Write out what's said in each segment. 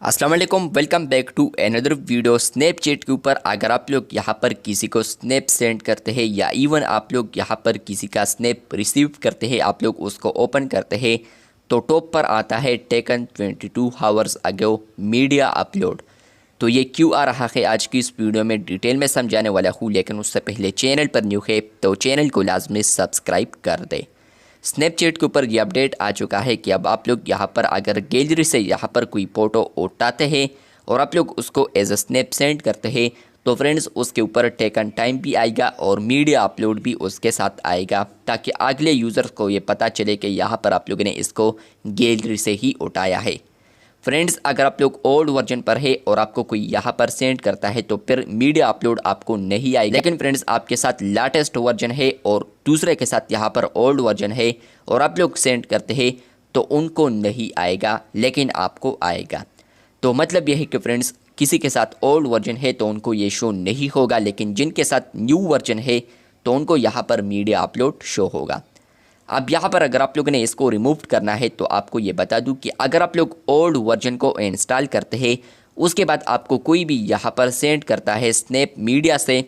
अस्सलाम वालेकुम, welcome back to another video. Snapchat के ऊपर अगर आप लोग यहाँ पर किसी को स्नैप सेंड करते हैं या इवन आप लोग यहाँ पर किसी का स्नैप रिसीव करते हैं, आप लोग उसको ओपन करते हैं तो टॉप पर आता है टेकन 22 हावर्स अगो मीडिया अपलोड। तो ये क्यों आ रहा है आज की इस वीडियो में डिटेल में समझाने वाला हूँ, लेकिन उससे पहले चैनल पर न्यू है तो चैनल को लाजमी सब्सक्राइब कर दे। स्नैपचैट के ऊपर ये अपडेट आ चुका है कि अब आप लोग यहाँ पर अगर गैलरी से यहाँ पर कोई फ़ोटो उठाते हैं और आप लोग उसको एज अ स्नैप सेंड करते हैं तो फ्रेंड्स उसके ऊपर टेकन टाइम भी आएगा और मीडिया अपलोड भी उसके साथ आएगा, ताकि अगले यूज़र्स को ये पता चले कि यहाँ पर आप लोगों ने इसको गैलरी से ही उठाया है। फ्रेंड्स, अगर आप लोग ओल्ड वर्जन पर है और आपको कोई यहाँ पर सेंड करता है तो फिर मीडिया अपलोड आपको नहीं आएगा। लेकिन फ्रेंड्स, आपके साथ लेटेस्ट वर्जन है और दूसरे के साथ यहाँ पर ओल्ड वर्जन है और आप लोग सेंड करते हैं तो उनको नहीं आएगा, लेकिन आपको आएगा। तो मतलब यह है कि फ्रेंड्स, किसी के साथ ओल्ड वर्जन है तो उनको ये शो नहीं होगा, लेकिन जिनके साथ न्यू वर्जन है तो उनको यहाँ पर मीडिया अपलोड शो होगा। अब यहाँ पर अगर आप लोगों ने इसको रिमूव करना है तो आपको ये बता दूं कि अगर आप लोग ओल्ड वर्जन को इंस्टॉल करते हैं, उसके बाद आपको कोई भी यहाँ पर सेंड करता है स्नैप मीडिया से,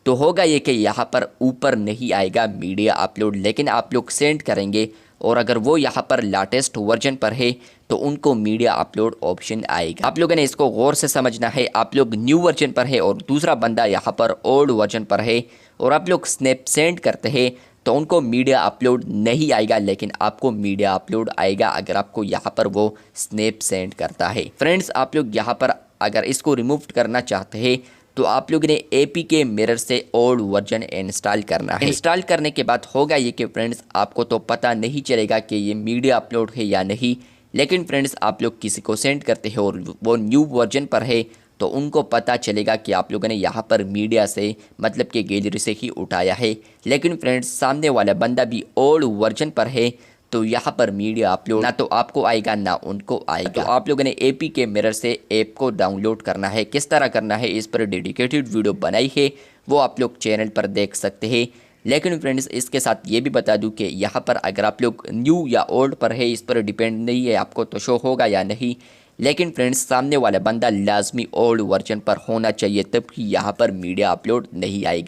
तो होगा ये कि यहाँ पर ऊपर नहीं आएगा मीडिया अपलोड, लेकिन आप लोग सेंड करेंगे और अगर वो यहाँ पर लेटेस्ट वर्जन पर है तो उनको मीडिया अपलोड ऑप्शन आएगा। आप लोगों ने इसको गौर से समझना है। आप लोग न्यू वर्जन पर है और दूसरा बंदा यहाँ पर ओल्ड वर्जन पर है और आप लोग स्नैप सेंड करते हैं तो उनको मीडिया अपलोड नहीं आएगा, लेकिन आपको मीडिया अपलोड आएगा अगर आपको यहाँ पर वो स्नैप सेंड करता है। फ्रेंड्स, आप लोग यहाँ पर अगर इसको रिमूव करना चाहते हैं तो आप लोगों ने APK मिरर से ओल्ड वर्जन इंस्टॉल करना है। इंस्टॉल करने के बाद होगा ये कि फ्रेंड्स, आपको तो पता नहीं चलेगा कि ये मीडिया अपलोड है या नहीं, लेकिन फ्रेंड्स आप लोग किसी को सेंड करते हैं और वो न्यू वर्जन पर है तो उनको पता चलेगा कि आप लोगों ने यहाँ पर मीडिया से मतलब कि गैलरी से ही उठाया है। लेकिन फ्रेंड्स, सामने वाला बंदा भी ओल्ड वर्जन पर है तो यहाँ पर मीडिया अपलोड ना तो आपको आएगा ना उनको आएगा। तो आप लोगों ने APK मिरर से ऐप को डाउनलोड करना है। किस तरह करना है इस पर डेडिकेटेड वीडियो बनाई है, वो आप लोग चैनल पर देख सकते हैं। लेकिन फ्रेंड्स, इसके साथ ये भी बता दूं कि यहाँ पर अगर आप लोग न्यू या ओल्ड पर है, इस पर डिपेंड नहीं है आपको तो शो होगा या नहीं। लेकिन फ्रेंड्स, सामने वाला बंदा लाजमी ओल्ड वर्जन पर होना चाहिए, तब कि यहाँ पर मीडिया अपलोड नहीं आएगा।